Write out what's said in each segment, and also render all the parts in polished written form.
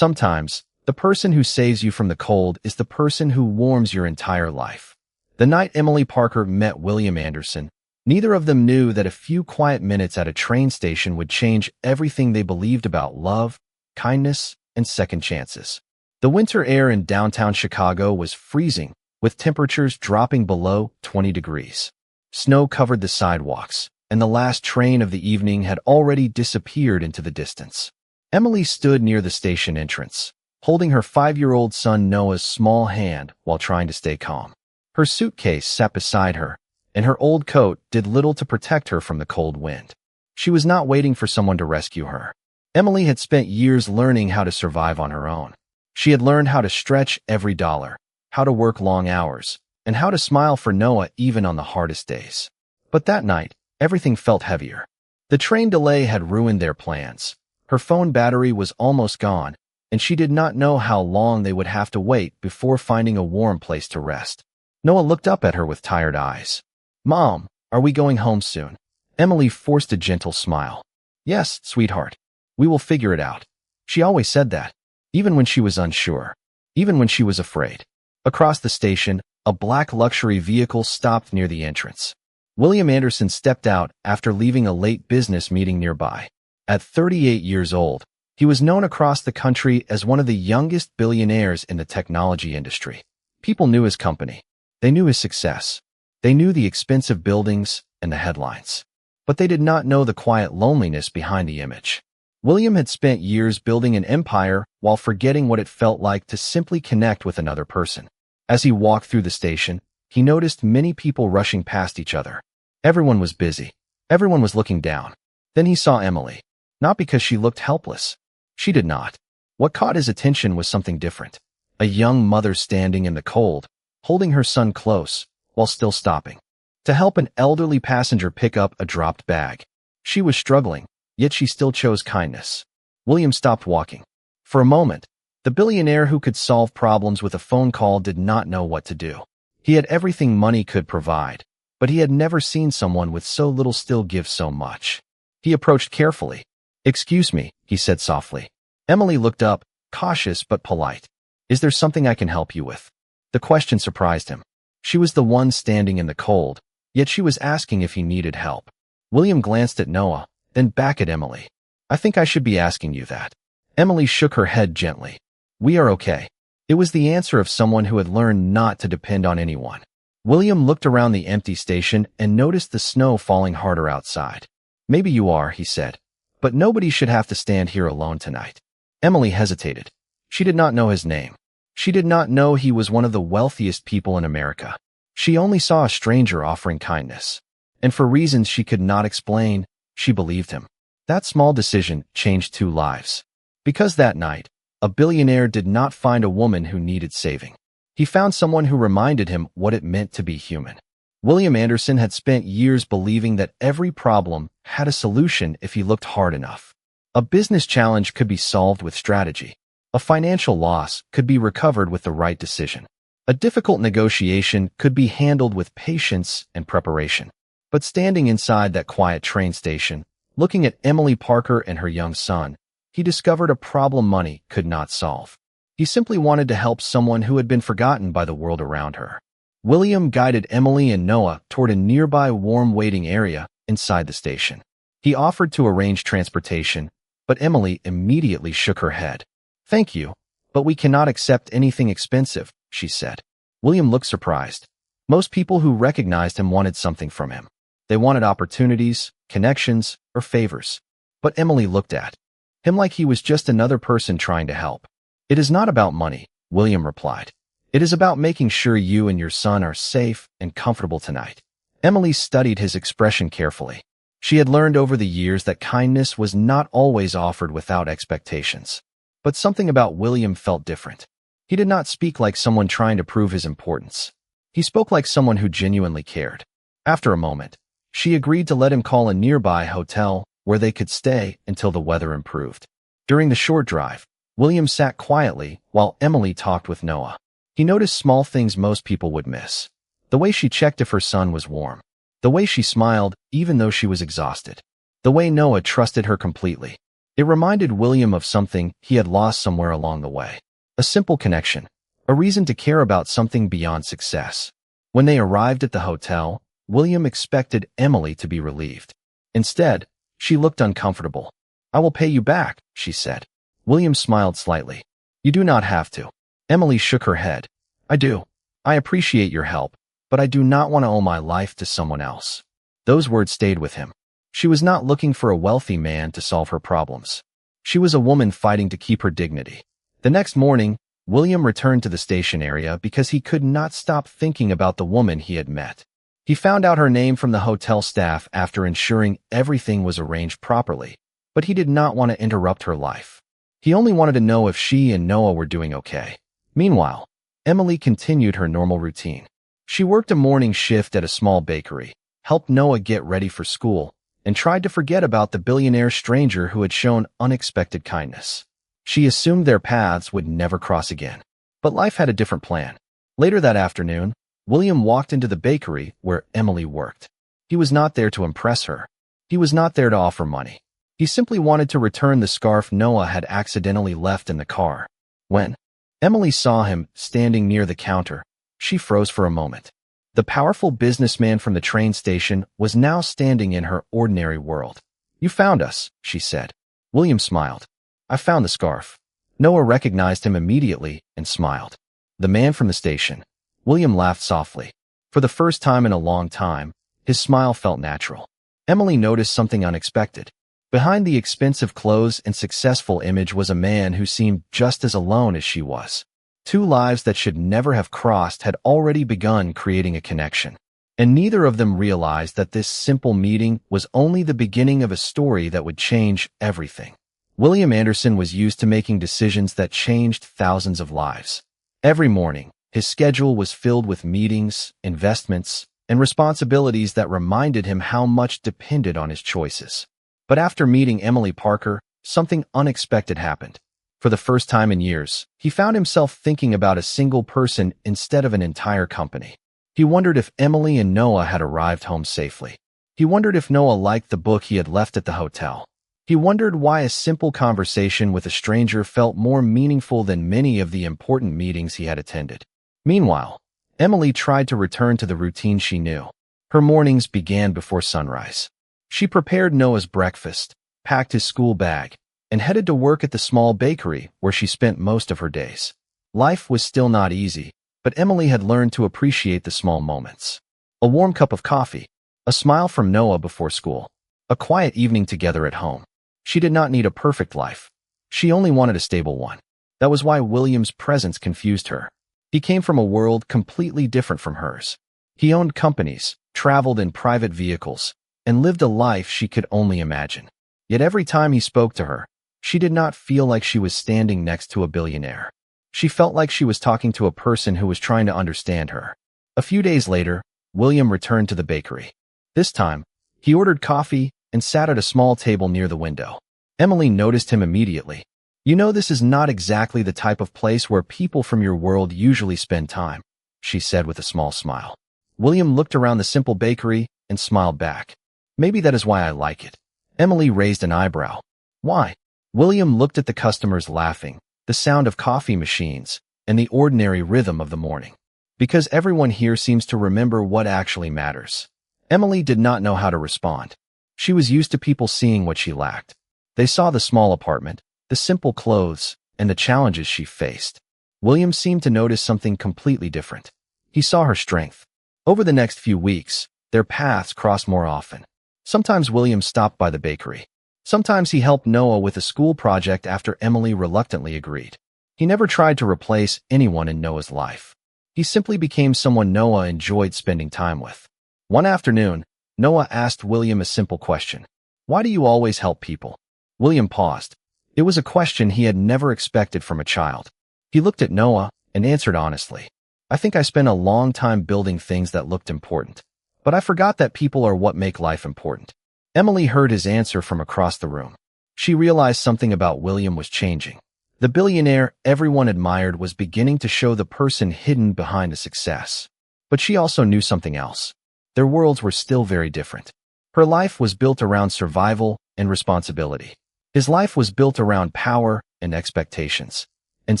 Sometimes, the person who saves you from the cold is the person who warms your entire life. The night Emily Parker met William Anderson, neither of them knew that a few quiet minutes at a train station would change everything they believed about love, kindness, and second chances. The winter air in downtown Chicago was freezing, with temperatures dropping below 20 degrees. Snow covered the sidewalks, and the last train of the evening had already disappeared into the distance. Emily stood near the station entrance, holding her 5-year-old son Noah's small hand while trying to stay calm. Her suitcase sat beside her, and her old coat did little to protect her from the cold wind. She was not waiting for someone to rescue her. Emily had spent years learning how to survive on her own. She had learned how to stretch every dollar, how to work long hours, and how to smile for Noah even on the hardest days. But that night, everything felt heavier. The train delay had ruined their plans. Her phone battery was almost gone, and she did not know how long they would have to wait before finding a warm place to rest. Noah looked up at her with tired eyes. "Mom, are we going home soon?" Emily forced a gentle smile. "Yes, sweetheart. We will figure it out." She always said that, even when she was unsure, even when she was afraid. Across the station, a black luxury vehicle stopped near the entrance. William Anderson stepped out after leaving a late business meeting nearby. At 38 years old, he was known across the country as one of the youngest billionaires in the technology industry. People knew his company. They knew his success. They knew the expensive buildings and the headlines. But they did not know the quiet loneliness behind the image. William had spent years building an empire while forgetting what it felt like to simply connect with another person. As he walked through the station, he noticed many people rushing past each other. Everyone was busy. Everyone was looking down. Then he saw Emily. Not because she looked helpless. She did not. What caught his attention was something different. A young mother standing in the cold, holding her son close, while still stopping to help an elderly passenger pick up a dropped bag. She was struggling, yet she still chose kindness. William stopped walking. For a moment, the billionaire who could solve problems with a phone call did not know what to do. He had everything money could provide, but he had never seen someone with so little still give so much. He approached carefully. "Excuse me," he said softly. Emily looked up, cautious but polite. "Is there something I can help you with?" The question surprised him. She was the one standing in the cold, yet she was asking if he needed help. William glanced at Noah, then back at Emily. "I think I should be asking you that." Emily shook her head gently. "We are okay." It was the answer of someone who had learned not to depend on anyone. William looked around the empty station and noticed the snow falling harder outside. "Maybe you are," he said, "but nobody should have to stand here alone tonight." Emily hesitated. She did not know his name. She did not know he was one of the wealthiest people in America. She only saw a stranger offering kindness. And for reasons she could not explain, she believed him. That small decision changed 2 lives. Because that night, a billionaire did not find a woman who needed saving. He found someone who reminded him what it meant to be human. William Anderson had spent years believing that every problem had a solution if he looked hard enough. A business challenge could be solved with strategy. A financial loss could be recovered with the right decision. A difficult negotiation could be handled with patience and preparation. But standing inside that quiet train station, looking at Emily Parker and her young son, he discovered a problem money could not solve. He simply wanted to help someone who had been forgotten by the world around her. William guided Emily and Noah toward a nearby warm waiting area inside the station. He offered to arrange transportation, but Emily immediately shook her head. "Thank you, but we cannot accept anything expensive," she said. William looked surprised. Most people who recognized him wanted something from him. They wanted opportunities, connections, or favors. But Emily looked at him like he was just another person trying to help. "It is not about money," William replied. "It is about making sure you and your son are safe and comfortable tonight." Emily studied his expression carefully. She had learned over the years that kindness was not always offered without expectations. But something about William felt different. He did not speak like someone trying to prove his importance. He spoke like someone who genuinely cared. After a moment, she agreed to let him call a nearby hotel where they could stay until the weather improved. During the short drive, William sat quietly while Emily talked with Noah. He noticed small things most people would miss. The way she checked if her son was warm. The way she smiled even though she was exhausted. The way Noah trusted her completely. It reminded William of something he had lost somewhere along the way. A simple connection, a reason to care about something beyond success. When they arrived at the hotel, William expected Emily to be relieved. Instead, she looked uncomfortable. "I will pay you back," she said. William smiled slightly. "You do not have to." Emily shook her head. "I do. I appreciate your help, but I do not want to owe my life to someone else." Those words stayed with him. She was not looking for a wealthy man to solve her problems. She was a woman fighting to keep her dignity. The next morning, William returned to the station area because he could not stop thinking about the woman he had met. He found out her name from the hotel staff after ensuring everything was arranged properly, but he did not want to interrupt her life. He only wanted to know if she and Noah were doing okay. Meanwhile, Emily continued her normal routine. She worked a morning shift at a small bakery, helped Noah get ready for school, and tried to forget about the billionaire stranger who had shown unexpected kindness. She assumed their paths would never cross again. But life had a different plan. Later that afternoon, William walked into the bakery where Emily worked. He was not there to impress her. He was not there to offer money. He simply wanted to return the scarf Noah had accidentally left in the car. When Emily saw him standing near the counter, she froze for a moment. The powerful businessman from the train station was now standing in her ordinary world. "You found us," she said. William smiled. "I found the scarf." Noah recognized him immediately and smiled. "The man from the station." William laughed softly. For the first time in a long time, his smile felt natural. Emily noticed something unexpected. Behind the expensive clothes and successful image was a man who seemed just as alone as she was. Two lives that should never have crossed had already begun creating a connection. And neither of them realized that this simple meeting was only the beginning of a story that would change everything. William Anderson was used to making decisions that changed thousands of lives. Every morning, his schedule was filled with meetings, investments, and responsibilities that reminded him how much depended on his choices. But after meeting Emily Parker, something unexpected happened. For the first time in years, he found himself thinking about a single person instead of an entire company. He wondered if Emily and Noah had arrived home safely. He wondered if Noah liked the book he had left at the hotel. He wondered why a simple conversation with a stranger felt more meaningful than many of the important meetings he had attended. Meanwhile, Emily tried to return to the routine she knew. Her mornings began before sunrise. She prepared Noah's breakfast, packed his school bag, and headed to work at the small bakery where she spent most of her days. Life was still not easy, but Emily had learned to appreciate the small moments. A warm cup of coffee, a smile from Noah before school, a quiet evening together at home. She did not need a perfect life. She only wanted a stable one. That was why William's presence confused her. He came from a world completely different from hers. He owned companies, traveled in private vehicles, and lived a life she could only imagine. Yet every time he spoke to her, she did not feel like she was standing next to a billionaire. She felt like she was talking to a person who was trying to understand her. A few days later, William returned to the bakery. This time, he ordered coffee and sat at a small table near the window. Emily noticed him immediately. "You know, this is not exactly the type of place where people from your world usually spend time," she said with a small smile. William looked around the simple bakery and smiled back. "Maybe that is why I like it." Emily raised an eyebrow. "Why?" William looked at the customers laughing, the sound of coffee machines, and the ordinary rhythm of the morning. "Because everyone here seems to remember what actually matters." Emily did not know how to respond. She was used to people seeing what she lacked. They saw the small apartment, the simple clothes, and the challenges she faced. William seemed to notice something completely different. He saw her strength. Over the next few weeks, their paths crossed more often. Sometimes William stopped by the bakery. Sometimes he helped Noah with a school project after Emily reluctantly agreed. He never tried to replace anyone in Noah's life. He simply became someone Noah enjoyed spending time with. One afternoon, Noah asked William a simple question. "Why do you always help people?" William paused. It was a question he had never expected from a child. He looked at Noah and answered honestly. "I think I spent a long time building things that looked important. But I forgot that people are what make life important." Emily heard his answer from across the room. She realized something about William was changing. The billionaire everyone admired was beginning to show the person hidden behind the success. But she also knew something else. Their worlds were still very different. Her life was built around survival and responsibility. His life was built around power and expectations, and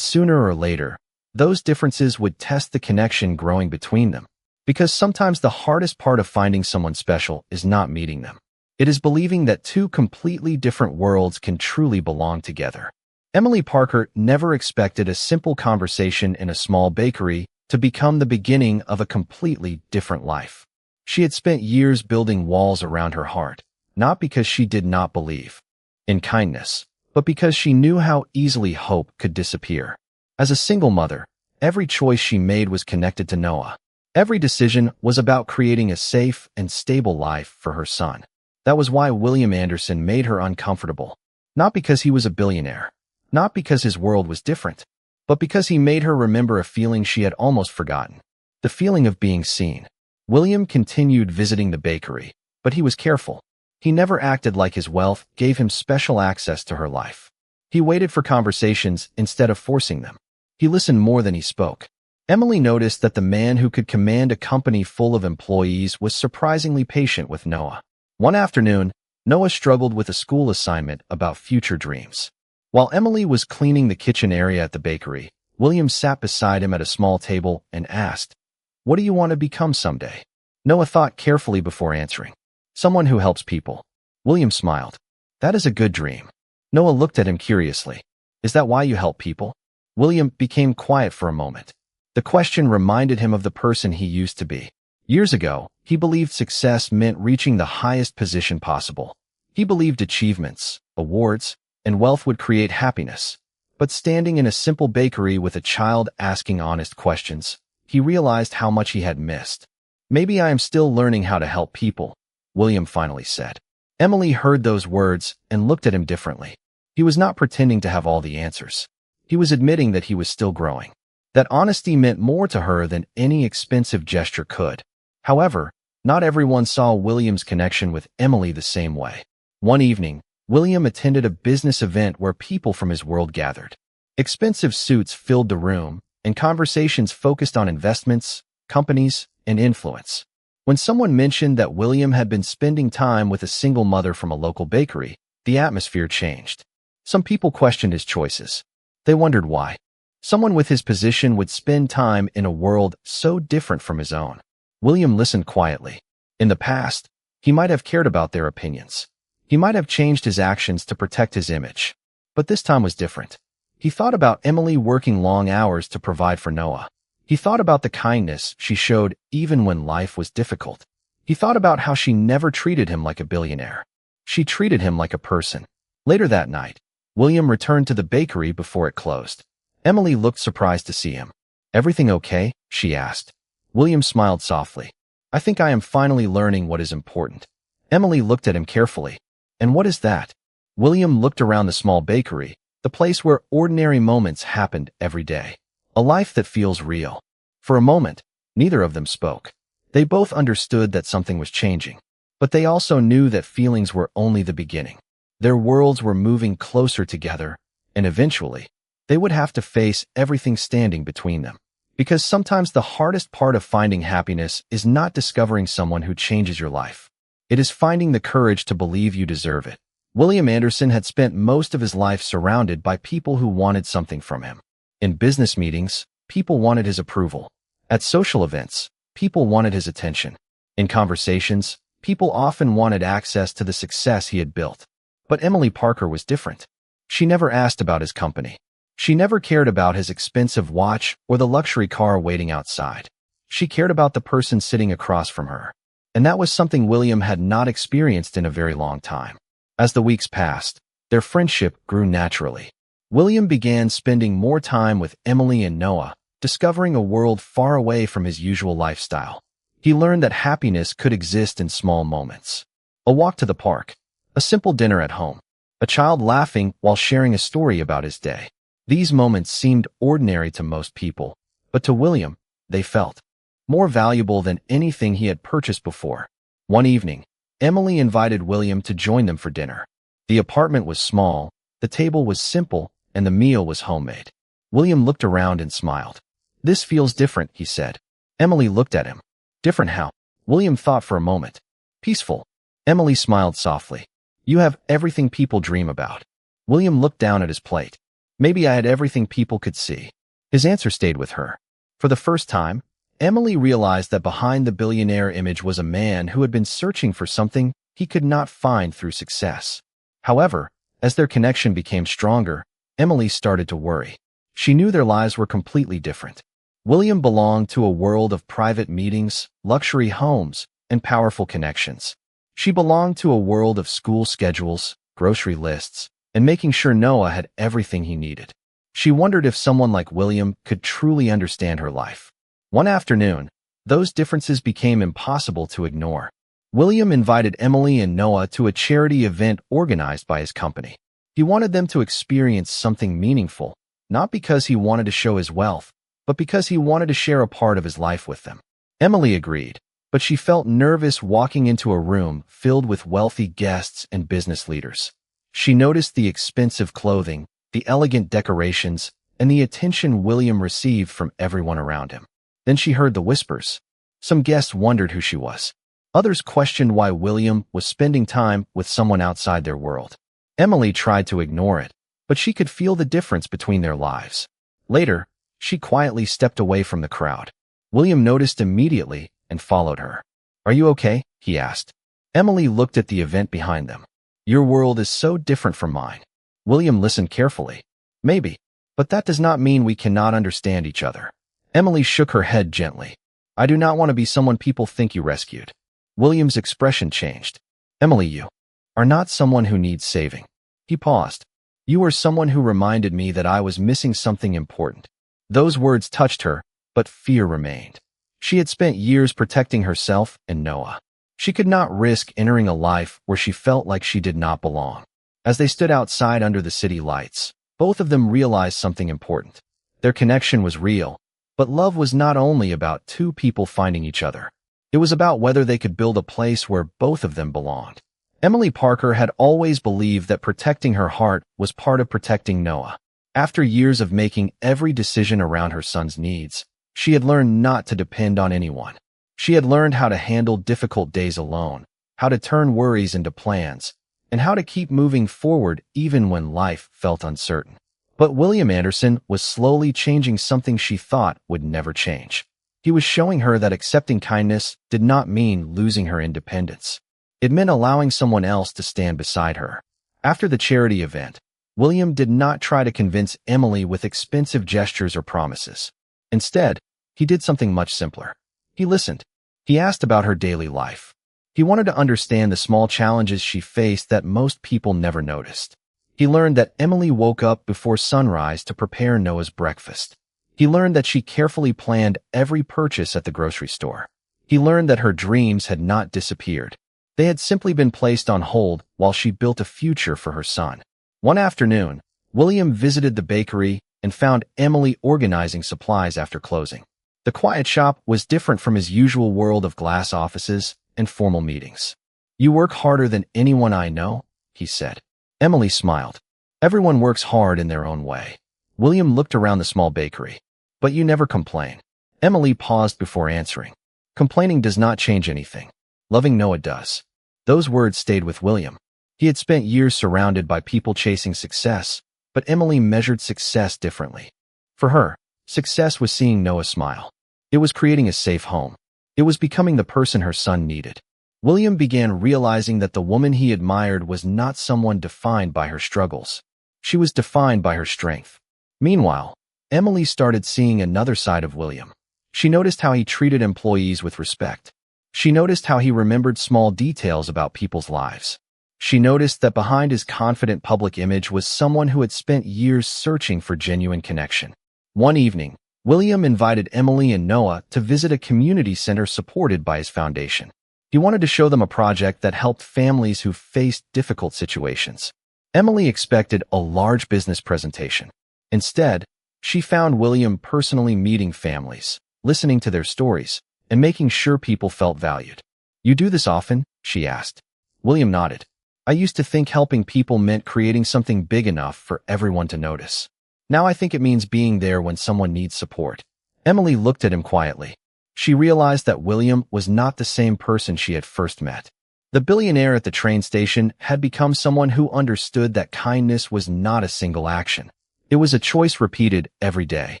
sooner or later, those differences would test the connection growing between them. Because sometimes the hardest part of finding someone special is not meeting them. It is believing that two completely different worlds can truly belong together. Emily Parker never expected a simple conversation in a small bakery to become the beginning of a completely different life. She had spent years building walls around her heart, not because she did not believe in kindness, but because she knew how easily hope could disappear. As a single mother, every choice she made was connected to Noah. Every decision was about creating a safe and stable life for her son. That was why William Anderson made her uncomfortable. Not because he was a billionaire, not because his world was different, but because he made her remember a feeling she had almost forgotten. The feeling of being seen. William continued visiting the bakery, but he was careful. He never acted like his wealth gave him special access to her life. He waited for conversations instead of forcing them. He listened more than he spoke. Emily noticed that the man who could command a company full of employees was surprisingly patient with Noah. One afternoon, Noah struggled with a school assignment about future dreams. While Emily was cleaning the kitchen area at the bakery, William sat beside him at a small table and asked, "What do you want to become someday?" Noah thought carefully before answering. "Someone who helps people." William smiled. "That is a good dream." Noah looked at him curiously. "Is that why you help people?" William became quiet for a moment. The question reminded him of the person he used to be. Years ago, he believed success meant reaching the highest position possible. He believed achievements, awards, and wealth would create happiness. But standing in a simple bakery with a child asking honest questions, he realized how much he had missed. "Maybe I am still learning how to help people," William finally said. Emily heard those words and looked at him differently. He was not pretending to have all the answers. He was admitting that he was still growing. That honesty meant more to her than any expensive gesture could. However, not everyone saw William's connection with Emily the same way. One evening, William attended a business event where people from his world gathered. Expensive suits filled the room, and conversations focused on investments, companies, and influence. When someone mentioned that William had been spending time with a single mother from a local bakery, the atmosphere changed. Some people questioned his choices. They wondered why. Someone with his position would spend time in a world so different from his own. William listened quietly. In the past, he might have cared about their opinions. He might have changed his actions to protect his image. But this time was different. He thought about Emily working long hours to provide for Noah. He thought about the kindness she showed even when life was difficult. He thought about how she never treated him like a billionaire. She treated him like a person. Later that night, William returned to the bakery before it closed. Emily looked surprised to see him. "Everything okay?" she asked. William smiled softly. "I think I am finally learning what is important." Emily looked at him carefully. "And what is that?" William looked around the small bakery, the place where ordinary moments happened every day. A life that feels real. For a moment, neither of them spoke. They both understood that something was changing, but they also knew that feelings were only the beginning. Their worlds were moving closer together, and eventually, they would have to face everything standing between them. Because sometimes the hardest part of finding happiness is not discovering someone who changes your life. It is finding the courage to believe you deserve it. William Anderson had spent most of his life surrounded by people who wanted something from him. In business meetings, people wanted his approval. At social events, people wanted his attention. In conversations, people often wanted access to the success he had built. But Emily Parker was different. She never asked about his company. She never cared about his expensive watch or the luxury car waiting outside. She cared about the person sitting across from her. And that was something William had not experienced in a very long time. As the weeks passed, their friendship grew naturally. William began spending more time with Emily and Noah, discovering a world far away from his usual lifestyle. He learned that happiness could exist in small moments. A walk to the park, a simple dinner at home, a child laughing while sharing a story about his day. These moments seemed ordinary to most people, but to William, they felt more valuable than anything he had purchased before. One evening, Emily invited William to join them for dinner. The apartment was small, the table was simple, and the meal was homemade. William looked around and smiled. "This feels different," he said. Emily looked at him. "Different how?" William thought for a moment. "Peaceful." Emily smiled softly. "You have everything people dream about." William looked down at his plate. Maybe I had everything people could see. His answer stayed with her. For the first time, Emily realized that behind the billionaire image was a man who had been searching for something he could not find through success. However, as their connection became stronger, Emily started to worry. She knew their lives were completely different. William belonged to a world of private meetings, luxury homes, and powerful connections. She belonged to a world of school schedules, grocery lists, and making sure Noah had everything he needed. She wondered if someone like William could truly understand her life. One afternoon, those differences became impossible to ignore. William invited Emily and Noah to a charity event organized by his company. He wanted them to experience something meaningful, not because he wanted to show his wealth, but because he wanted to share a part of his life with them. Emily agreed, but she felt nervous walking into a room filled with wealthy guests and business leaders. She noticed the expensive clothing, the elegant decorations, and the attention William received from everyone around him. Then she heard the whispers. Some guests wondered who she was. Others questioned why William was spending time with someone outside their world. Emily tried to ignore it, but she could feel the difference between their lives. Later, she quietly stepped away from the crowd. William noticed immediately and followed her. "Are you okay?" he asked. Emily looked at the event behind them. "Your world is so different from mine." William listened carefully. "Maybe, but that does not mean we cannot understand each other." Emily shook her head gently. "I do not want to be someone people think you rescued." William's expression changed. "Emily, you are not someone who needs saving." He paused. "You are someone who reminded me that I was missing something important." Those words touched her, but fear remained. She had spent years protecting herself and Noah. She could not risk entering a life where she felt like she did not belong. As they stood outside under the city lights, both of them realized something important. Their connection was real, but love was not only about two people finding each other. It was about whether they could build a place where both of them belonged. Emily Parker had always believed that protecting her heart was part of protecting Noah. After years of making every decision around her son's needs, she had learned not to depend on anyone. She had learned how to handle difficult days alone, how to turn worries into plans, and how to keep moving forward even when life felt uncertain. But William Anderson was slowly changing something she thought would never change. He was showing her that accepting kindness did not mean losing her independence. It meant allowing someone else to stand beside her. After the charity event, William did not try to convince Emily with expensive gestures or promises. Instead, he did something much simpler. He listened. He asked about her daily life. He wanted to understand the small challenges she faced that most people never noticed. He learned that Emily woke up before sunrise to prepare Noah's breakfast. He learned that she carefully planned every purchase at the grocery store. He learned that her dreams had not disappeared. They had simply been placed on hold while she built a future for her son. One afternoon, William visited the bakery and found Emily organizing supplies after closing. The quiet shop was different from his usual world of glass offices and formal meetings. "You work harder than anyone I know," he said. Emily smiled. "Everyone works hard in their own way." William looked around the small bakery. "But you never complain." Emily paused before answering. "Complaining does not change anything. Loving Noah does." Those words stayed with William. He had spent years surrounded by people chasing success, but Emily measured success differently. For her, success was seeing Noah smile. It was creating a safe home. It was becoming the person her son needed. William began realizing that the woman he admired was not someone defined by her struggles. She was defined by her strength. Meanwhile, Emily started seeing another side of William. She noticed how he treated employees with respect. She noticed how he remembered small details about people's lives. She noticed that behind his confident public image was someone who had spent years searching for genuine connection. One evening, William invited Emily and Noah to visit a community center supported by his foundation. He wanted to show them a project that helped families who faced difficult situations. Emily expected a large business presentation. Instead, she found William personally meeting families, listening to their stories, and making sure people felt valued. "You do this often?" she asked. William nodded. "I used to think helping people meant creating something big enough for everyone to notice. Now I think it means being there when someone needs support." Emily looked at him quietly. She realized that William was not the same person she had first met. The billionaire at the train station had become someone who understood that kindness was not a single action. It was a choice repeated every day.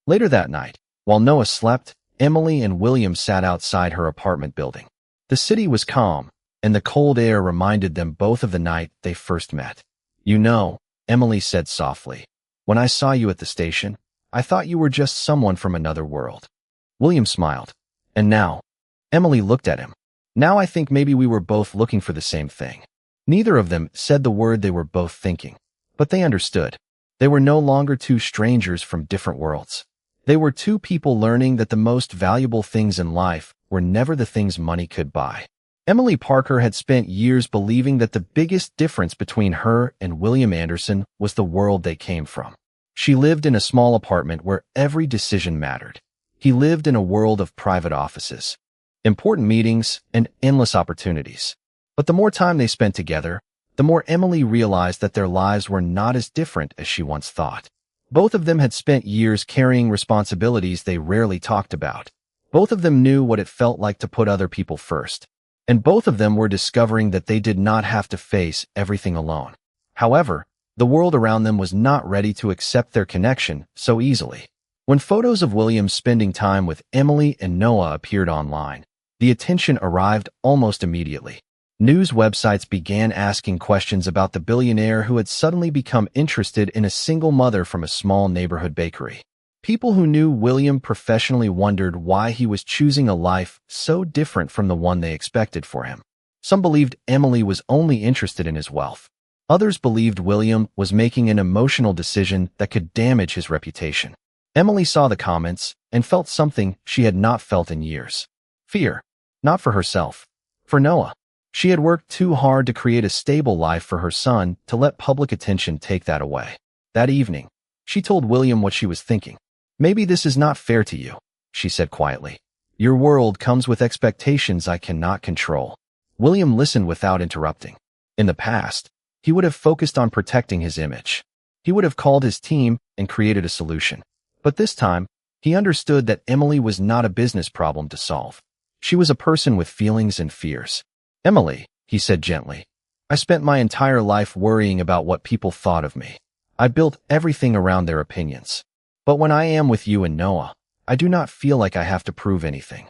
Later that night, while Noah slept, Emily and William sat outside her apartment building. The city was calm, and the cold air reminded them both of the night they first met. "You know," Emily said softly, "when I saw you at the station, I thought you were just someone from another world." William smiled. "And now?" Emily looked at him. "Now I think maybe we were both looking for the same thing." Neither of them said the word they were both thinking, but they understood. They were no longer two strangers from different worlds. They were two people learning that the most valuable things in life were never the things money could buy. Emily Parker had spent years believing that the biggest difference between her and William Anderson was the world they came from. She lived in a small apartment where every decision mattered. He lived in a world of private offices, important meetings, and endless opportunities. But the more time they spent together, the more Emily realized that their lives were not as different as she once thought. Both of them had spent years carrying responsibilities they rarely talked about. Both of them knew what it felt like to put other people first. And both of them were discovering that they did not have to face everything alone. However, the world around them was not ready to accept their connection so easily. When photos of William spending time with Emily and Noah appeared online, the attention arrived almost immediately. News websites began asking questions about the billionaire who had suddenly become interested in a single mother from a small neighborhood bakery. People who knew William professionally wondered why he was choosing a life so different from the one they expected for him. Some believed Emily was only interested in his wealth. Others believed William was making an emotional decision that could damage his reputation. Emily saw the comments and felt something she had not felt in years. Fear. Not for herself. For Noah. She had worked too hard to create a stable life for her son to let public attention take that away. That evening, she told William what she was thinking. "Maybe this is not fair to you," she said quietly. "Your world comes with expectations I cannot control." William listened without interrupting. In the past, he would have focused on protecting his image. He would have called his team and created a solution. But this time, he understood that Emily was not a business problem to solve. She was a person with feelings and fears. "Emily," he said gently, "I spent my entire life worrying about what people thought of me. I built everything around their opinions. But when I am with you and Noah, I do not feel like I have to prove anything."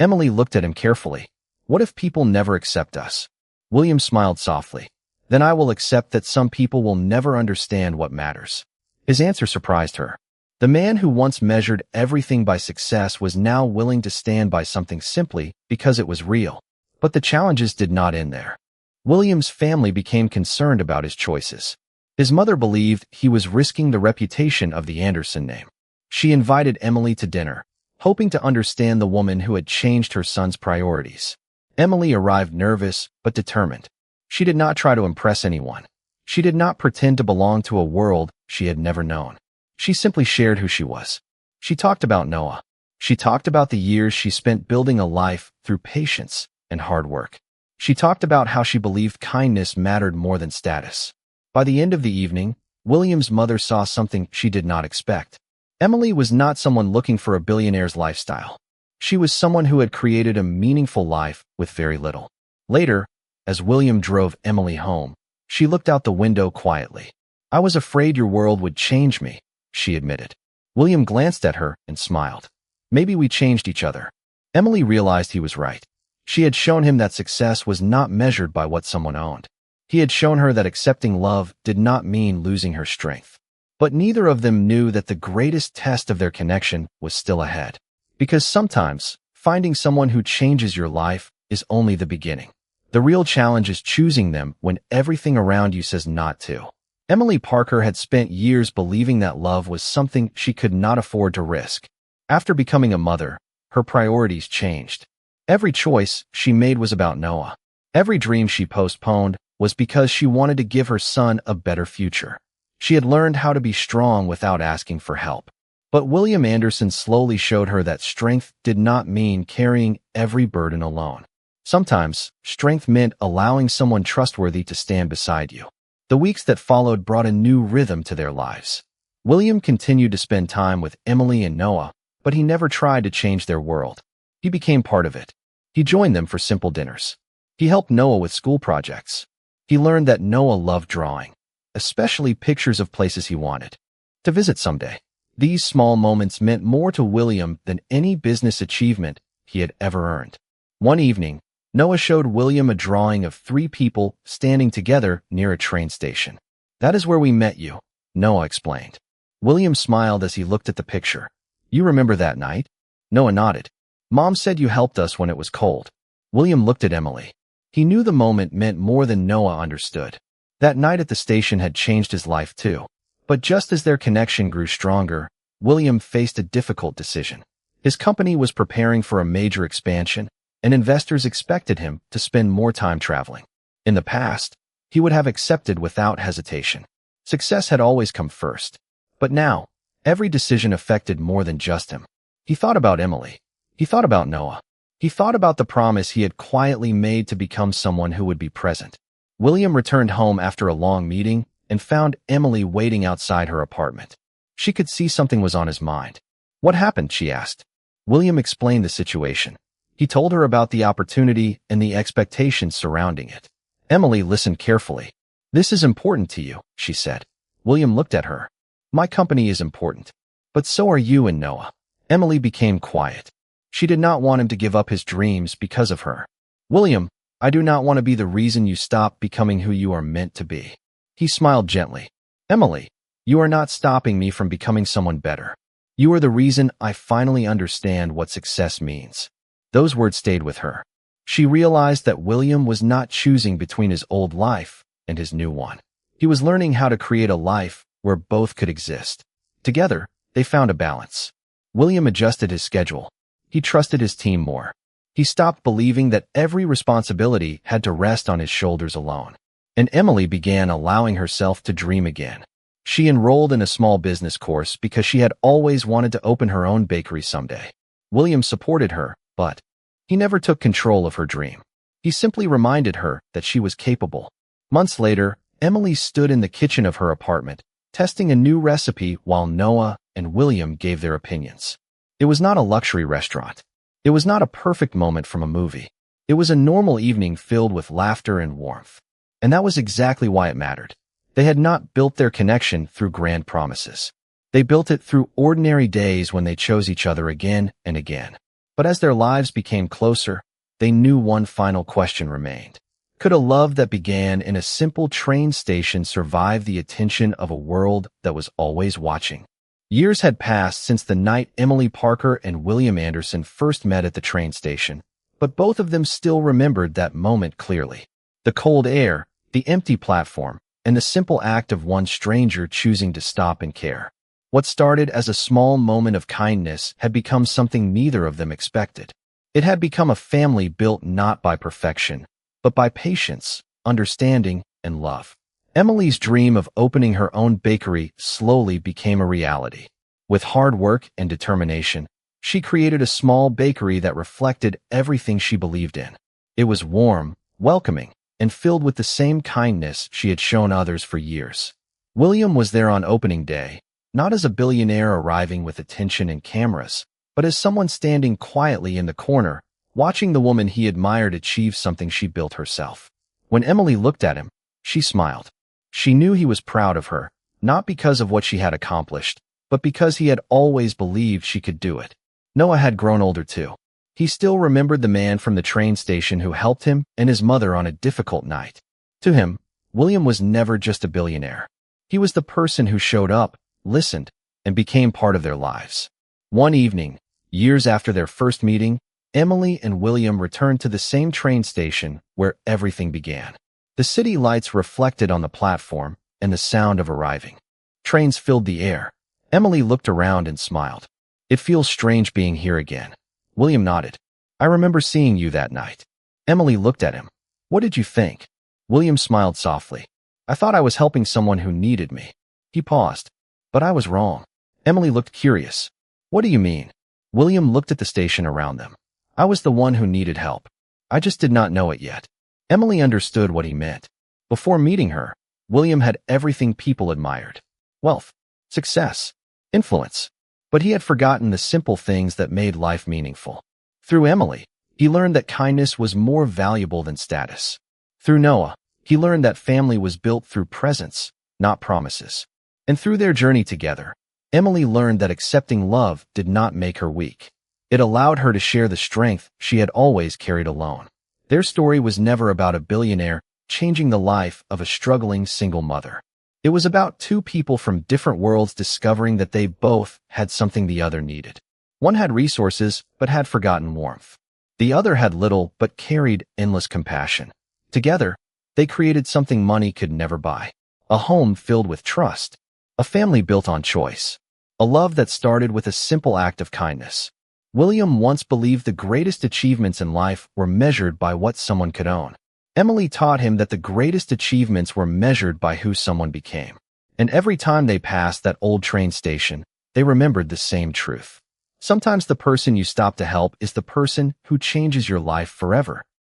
Emily looked at him carefully. "What if people never accept us?" William smiled softly. "Then I will accept that some people will never understand what matters." His answer surprised her. The man who once measured everything by success was now willing to stand by something simply because it was real. But the challenges did not end there. William's family became concerned about his choices. His mother believed he was risking the reputation of the Anderson name. She invited Emily to dinner, hoping to understand the woman who had changed her son's priorities. Emily arrived nervous but determined. She did not try to impress anyone. She did not pretend to belong to a world she had never known. She simply shared who she was. She talked about Noah. She talked about the years she spent building a life through patience and hard work. She talked about how she believed kindness mattered more than status. By the end of the evening, William's mother saw something she did not expect. Emily was not someone looking for a billionaire's lifestyle. She was someone who had created a meaningful life with very little. Later, as William drove Emily home, she looked out the window quietly. "I was afraid your world would change me," she admitted. William glanced at her and smiled. "Maybe we changed each other." Emily realized he was right. She had shown him that success was not measured by what someone owned. He had shown her that accepting love did not mean losing her strength. But neither of them knew that the greatest test of their connection was still ahead. Because sometimes, finding someone who changes your life is only the beginning. The real challenge is choosing them when everything around you says not to. Emily Parker had spent years believing that love was something she could not afford to risk. After becoming a mother, her priorities changed. Every choice she made was about Noah. Every dream she postponed was because she wanted to give her son a better future. She had learned how to be strong without asking for help. But William Anderson slowly showed her that strength did not mean carrying every burden alone. Sometimes, strength meant allowing someone trustworthy to stand beside you. The weeks that followed brought a new rhythm to their lives. William continued to spend time with Emily and Noah, but he never tried to change their world. He became part of it. He joined them for simple dinners. He helped Noah with school projects. He learned that Noah loved drawing, especially pictures of places he wanted to visit someday. These small moments meant more to William than any business achievement he had ever earned. One evening, Noah showed William a drawing of 3 people standing together near a train station. "That is where we met you," Noah explained. William smiled as he looked at the picture. "You remember that night?" Noah nodded. "Mom said you helped us when it was cold." William looked at Emily. He knew the moment meant more than Noah understood. That night at the station had changed his life too. But just as their connection grew stronger, William faced a difficult decision. His company was preparing for a major expansion, and investors expected him to spend more time traveling. In the past, he would have accepted without hesitation. Success had always come first. But now, every decision affected more than just him. He thought about Emily. He thought about Noah. He thought about the promise he had quietly made to become someone who would be present. William returned home after a long meeting and found Emily waiting outside her apartment. She could see something was on his mind. "What happened?" she asked. William explained the situation. He told her about the opportunity and the expectations surrounding it. Emily listened carefully. "This is important to you," she said. William looked at her. "My company is important. But so are you and Noah." Emily became quiet. She did not want him to give up his dreams because of her. "William, I do not want to be the reason you stop becoming who you are meant to be." He smiled gently. "Emily, you are not stopping me from becoming someone better. You are the reason I finally understand what success means." Those words stayed with her. She realized that William was not choosing between his old life and his new one. He was learning how to create a life where both could exist. Together, they found a balance. William adjusted his schedule. He trusted his team more. He stopped believing that every responsibility had to rest on his shoulders alone. And Emily began allowing herself to dream again. She enrolled in a small business course because she had always wanted to open her own bakery someday. William supported her, but he never took control of her dream. He simply reminded her that she was capable. Months later, Emily stood in the kitchen of her apartment, testing a new recipe while Noah and William gave their opinions. It was not a luxury restaurant. It was not a perfect moment from a movie. It was a normal evening filled with laughter and warmth. And that was exactly why it mattered. They had not built their connection through grand promises. They built it through ordinary days when they chose each other again and again. But as their lives became closer, they knew one final question remained. Could a love that began in a simple train station survive the attention of a world that was always watching? Years had passed since the night Emily Parker and William Anderson first met at the train station, but both of them still remembered that moment clearly. The cold air, the empty platform, and the simple act of one stranger choosing to stop and care. What started as a small moment of kindness had become something neither of them expected. It had become a family built not by perfection, but by patience, understanding, and love. Emily's dream of opening her own bakery slowly became a reality. With hard work and determination, she created a small bakery that reflected everything she believed in. It was warm, welcoming, and filled with the same kindness she had shown others for years. William was there on opening day, not as a billionaire arriving with attention and cameras, but as someone standing quietly in the corner, watching the woman he admired achieve something she built herself. When Emily looked at him, she smiled. She knew he was proud of her, not because of what she had accomplished, but because he had always believed she could do it. Noah had grown older too. He still remembered the man from the train station who helped him and his mother on a difficult night. To him, William was never just a billionaire. He was the person who showed up, listened, and became part of their lives. One evening, years after their first meeting, Emily and William returned to the same train station where everything began. The city lights reflected on the platform and the sound of arriving. Trains filled the air. Emily looked around and smiled. "It feels strange being here again." William nodded. "I remember seeing you that night." Emily looked at him. "What did you think?" William smiled softly. "I thought I was helping someone who needed me." He paused. "But I was wrong." Emily looked curious. "What do you mean?" William looked at the station around them. "I was the one who needed help. I just did not know it yet." Emily understood what he meant. Before meeting her, William had everything people admired: wealth, success, influence. But he had forgotten the simple things that made life meaningful. Through Emily, He learned that kindness was more valuable than status. Through Noah, he learned that family was built through presence, not promises. And through their journey together, Emily learned that accepting love did not make her weak. It allowed her to share the strength she had always carried alone. Their story was never about a billionaire changing the life of a struggling single mother. It was about two people from different worlds discovering that they both had something the other needed. One had resources, but had forgotten warmth. The other had little, but carried endless compassion. Together, they created something money could never buy. A home filled with trust. A family built on choice. A love that started with a simple act of kindness. William once believed the greatest achievements in life were measured by what someone could own. Emily taught him that the greatest achievements were measured by who someone became. And every time they passed that old train station, they remembered the same truth. Sometimes the person you stop to help is the person who changes your life forever.